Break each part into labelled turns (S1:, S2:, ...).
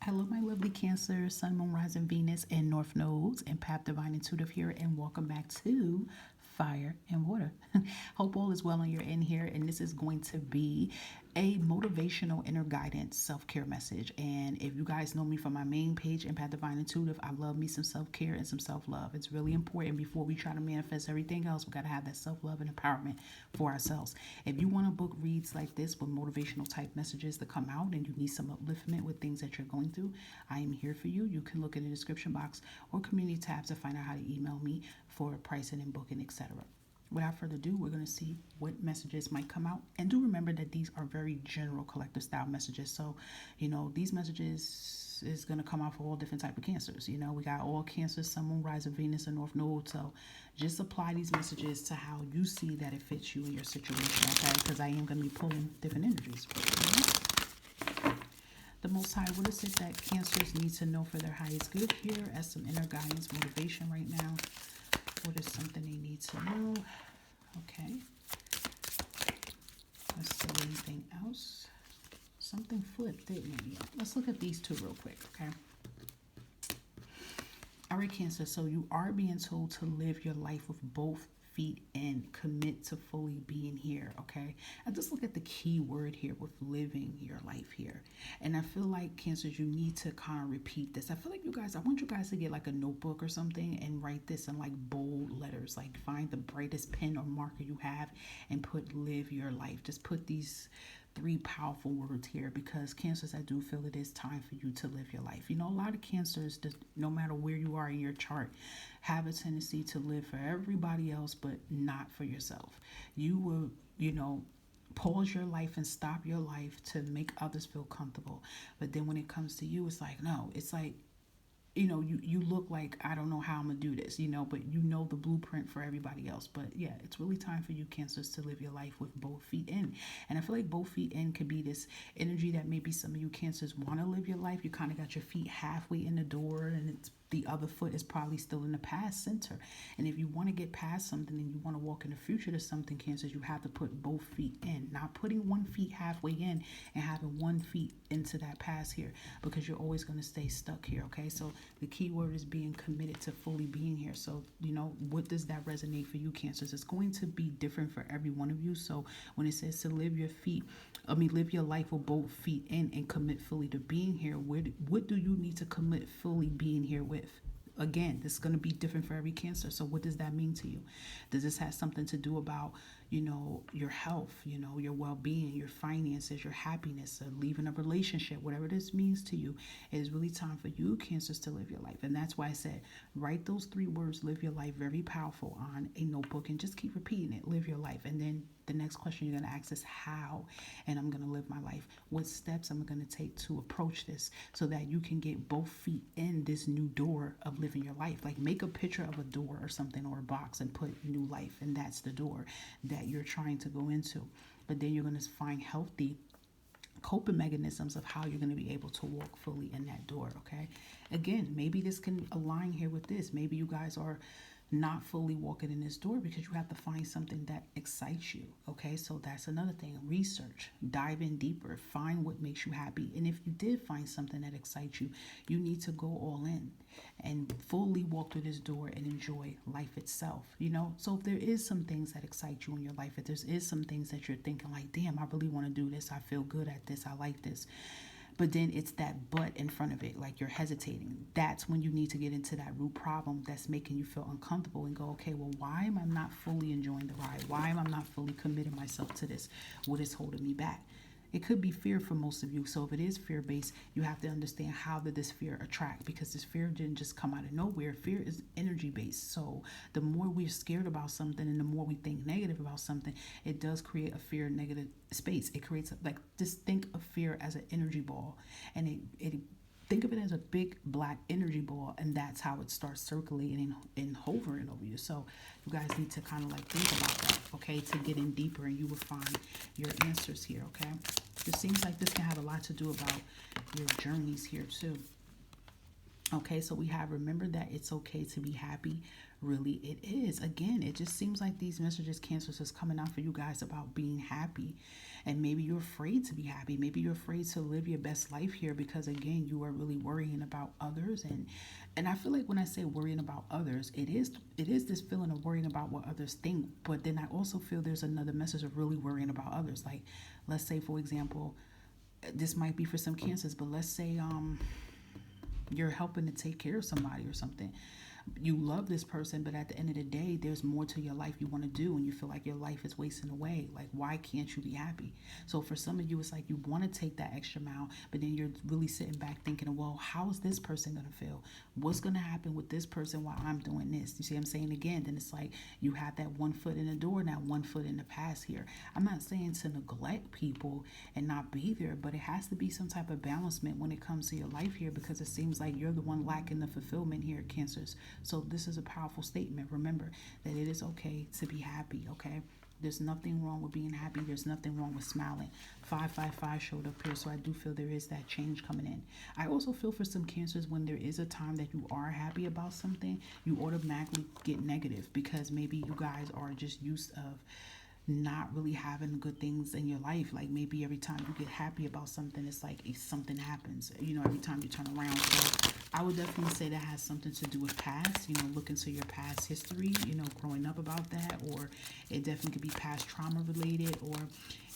S1: Hello, my lovely Cancer, Sun, Moon, Rising, Venus, and North Nodes, and Path Divine Intuitive here, and welcome back to Fire and Water. Hope all is well on your end here, and this is going to be a motivational inner guidance self-care message. And if you guys know me from my main page, Impact Divine Intuitive, I love me some self-care and some self-love. It's really important before we try to manifest everything else. We got to have that self-love and empowerment for ourselves. If you want to book reads like this with motivational type messages to come out and you need some upliftment with things that you're going through, I am here for you. You can look in the description box or community tabs to find out how to email me for pricing and booking, etc. Without further ado, we're going to see what messages might come out. And do remember that these are very general collective style messages. So, these messages is going to come out for all different type of cancers. We got all cancers, Sun, Moon, Rising, Venus, and North Node. So just apply these messages to how you see that it fits you in your situation, okay? Because I am going to be pulling different energies. The Most High, what is it that cancers need to know for their highest good here as some inner guidance motivation right now? What is something they need to know? Okay. Let's see anything else. Something flipped, didn't it? Let's look at these two real quick, okay? All right, Cancer. So you are being told to live your life with both feet in, commit to fully being here, okay? And just look at the key word here with living your life here. And I feel like, Cancers, you need to kind of repeat this. I feel like I want you guys to get like a notebook or something and write this in like bold letters. Like find the brightest pen or marker you have and put live your life. Just put these three powerful words here, because Cancers, I do feel it is time for you to live your life. A lot of Cancers, no matter where you are in your chart, have a tendency to live for everybody else but not for yourself. You will, pause your life and stop your life to make others feel comfortable. But then when it comes to you, it's like, no, it's like, you look like, I don't know how I'm gonna do this, but the blueprint for everybody else. But yeah, it's really time for you, Cancers, to live your life with both feet in. And I feel like both feet in could be this energy that maybe some of you Cancers want to live your life. You kind of got your feet halfway in the door, and it's the other foot is probably still in the past center. And if you want to get past something and you want to walk in the future to something, Cancers, you have to put both feet in. Not putting one feet halfway in and having one feet into that past here, because you're always going to stay stuck here, okay? So the key word is being committed to fully being here. So, what does that resonate for you, Cancers? It's going to be different for every one of you. So when it says to live your life with both feet in and commit fully to being here, what do you need to commit fully being here with? Again, this is going to be different for every Cancer. So what does that mean to you? Does this have something to do about, your health, your well-being, your finances, your happiness, leaving a relationship, whatever this means to you? It is really time for you, Cancers, to live your life. And that's why I said, write those three words, live your life, very powerful, on a notebook, and just keep repeating it, live your life. And then the next question you're going to ask is how, and I'm going to live my life. What steps am I going to take to approach this so that you can get both feet in this new door of living your life? Like make a picture of a door or something, or a box, and put new life, and that's the door that you're trying to go into. But then you're going to find healthy coping mechanisms of how you're going to be able to walk fully in that door, okay? Again, maybe this can align here with this. Maybe you guys are not fully walking in this door because you have to find something that excites you, okay? So that's another thing. Research, dive in deeper, find what makes you happy. And if you did find something that excites you, you need to go all in and fully walk through this door and enjoy life itself, So if there is some things that excite you in your life, if there is some things that you're thinking like, damn, I really want to do this, I feel good at this, I like this, but then it's that but in front of it, like you're hesitating. That's when you need to get into that root problem that's making you feel uncomfortable and go, okay, well, why am I not fully enjoying the ride? Why am I not fully committing myself to this? What is holding me back? It could be fear for most of you. So if it is fear-based, you have to understand how did this fear attract, because this fear didn't just come out of nowhere. Fear is energy-based. So the more we're scared about something and the more we think negative about something, it does create a fear negative space. It creates, just think of fear as an energy ball, and it think of it as a big black energy ball, and that's how it starts circulating and hovering over you. So you guys need to kind of think about that, okay, to get in deeper, and you will find your answers here, okay? It seems like this can have a lot to do about your journeys here too. Okay, so we have remember that it's okay to be happy. Really, it is. Again, it just seems like these messages, cancers, is coming out for you guys about being happy. And maybe you're afraid to be happy. Maybe you're afraid to live your best life here because again, you are really worrying about others. And I feel like when I say worrying about others, it is this feeling of worrying about what others think. But then I also feel there's another message of really worrying about others. Like, let's say for example, this might be for some cancers, but let's say you're helping to take care of somebody or something. You love this person, but at the end of the day, there's more to your life you want to do, and you feel like your life is wasting away. Like, why can't you be happy? So for some of you, it's like you want to take that extra mile, but then you're really sitting back thinking, well, how is this person going to feel? What's going to happen with this person while I'm doing this? You see what I'm saying? Again, then it's like you have that one foot in the door now, one foot in the past here. I'm not saying to neglect people and not be there, but it has to be some type of balancement when it comes to your life here, because it seems like you're the one lacking the fulfillment here, cancers. So this is a powerful statement. Remember that it is okay to be happy, okay? There's nothing wrong with being happy. There's nothing wrong with smiling. 555 showed up here, so I do feel there is that change coming in. I also feel for some cancers, when there is a time that you are happy about something, you automatically get negative because maybe you guys are just used of not really having good things in your life. Like maybe every time you get happy about something, it's like something happens, every time you turn around. So I would definitely say that has something to do with past, look into your past history, growing up about that, or it definitely could be past trauma related, or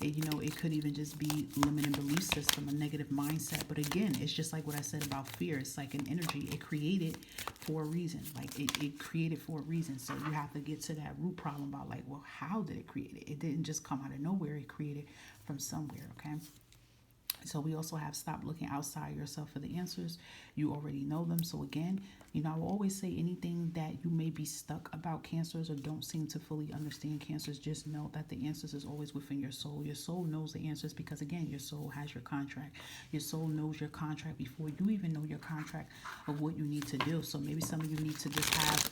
S1: it could even just be limiting belief system, a negative mindset. But again, it's just like what I said about fear. It's like an energy. It created for a reason. Like it created for a reason. So you have to get to that root problem about like, well, how did it create it? It didn't just come out of nowhere. It created from somewhere, okay? So we also have stop looking outside yourself for the answers. You already know them. So again, I will always say anything that you may be stuck about cancers or don't seem to fully understand cancers, just know that the answers is always within your soul. Your soul knows the answers because again, your soul has your contract. Your soul knows your contract before you even know your contract of what you need to do. So maybe some of you need to just have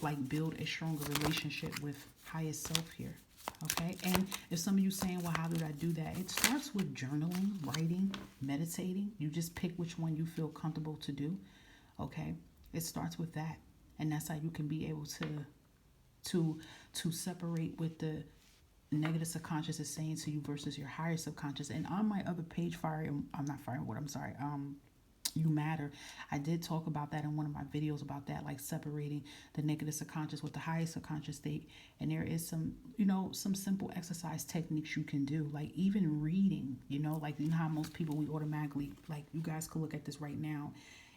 S1: like build a stronger relationship with highest self here. Okay, and if some of you saying, well, how did I do that? It starts with journaling, writing, meditating. You just pick which one you feel comfortable to do. Okay, it starts with that, and that's how you can be able to separate with the negative subconscious is saying to you versus your higher subconscious. And on my other page, I'm not firing what I'm sorry. You matter. I did talk about that in one of my videos about that, like separating the negative subconscious with the highest subconscious state. And there is some simple exercise techniques you can do, like even reading, like how most people, we automatically, like, you guys could look at this right now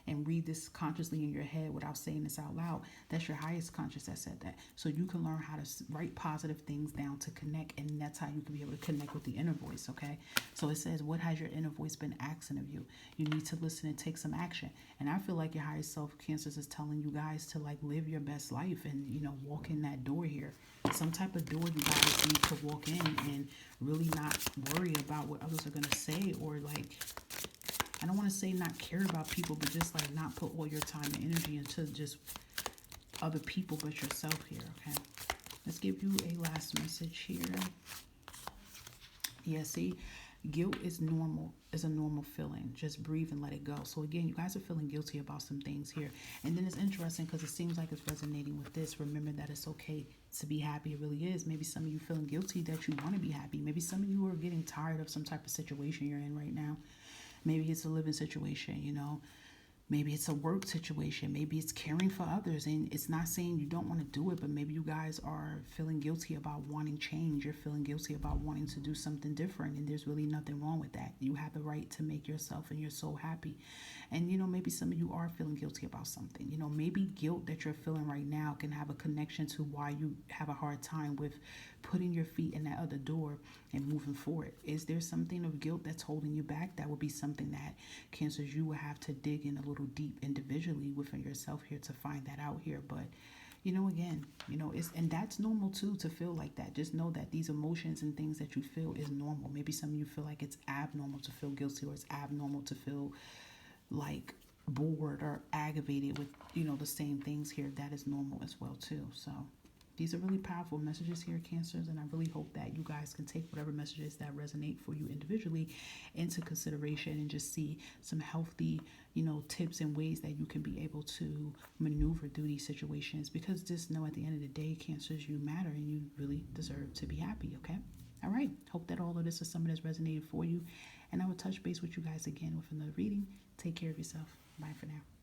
S1: and read this consciously in your head without saying this out loud. That's your highest conscious that said that. So you can learn how to write positive things down to connect, and that's how you can be able to connect with the inner voice, okay? So it says, what has your inner voice been asking of you? You need to listen and take some action. And I feel like your highest self, cancers, is telling you guys to like live your best life and, walk in that door here. Some type of door you guys need to walk in and really not worry about what others are going to say, or like, I don't want to say not care about people, but just like not put all your time and energy into just other people but yourself here, okay? Let's give you a last message here. Yeah, see, guilt is normal, is a normal feeling. Just breathe and let it go. So again, you guys are feeling guilty about some things here. And then it's interesting because it seems like it's resonating with this. Remember that it's okay to be happy. It really is. Maybe some of you feeling guilty that you want to be happy. Maybe some of you are getting tired of some type of situation you're in right now. Maybe it's a living situation, Maybe it's a work situation. Maybe it's caring for others. And it's not saying you don't want to do it, but maybe you guys are feeling guilty about wanting change. You're feeling guilty about wanting to do something different. And there's really nothing wrong with that. You have the right to make yourself and your soul happy. And, maybe some of you are feeling guilty about something. Maybe guilt that you're feeling right now can have a connection to why you have a hard time with putting your feet in that other door and moving forward. Is there something of guilt that's holding you back? That would be something that, cancers, you will have to dig in a little deep individually within yourself here to find that out here. But again, it's, and that's normal too, to feel like that. Just know that these emotions and things that you feel is normal. Maybe some of you feel like it's abnormal to feel guilty, or it's abnormal to feel like bored or aggravated with the same things here. That is normal as well too. So these are really powerful messages here, Cancers, and I really hope that you guys can take whatever messages that resonate for you individually into consideration and just see some healthy, tips and ways that you can be able to maneuver through these situations. Because just know at the end of the day, Cancers, you matter and you really deserve to be happy, okay? All right. Hope that all of this is something that's resonated for you. And I will touch base with you guys again with another reading. Take care of yourself. Bye for now.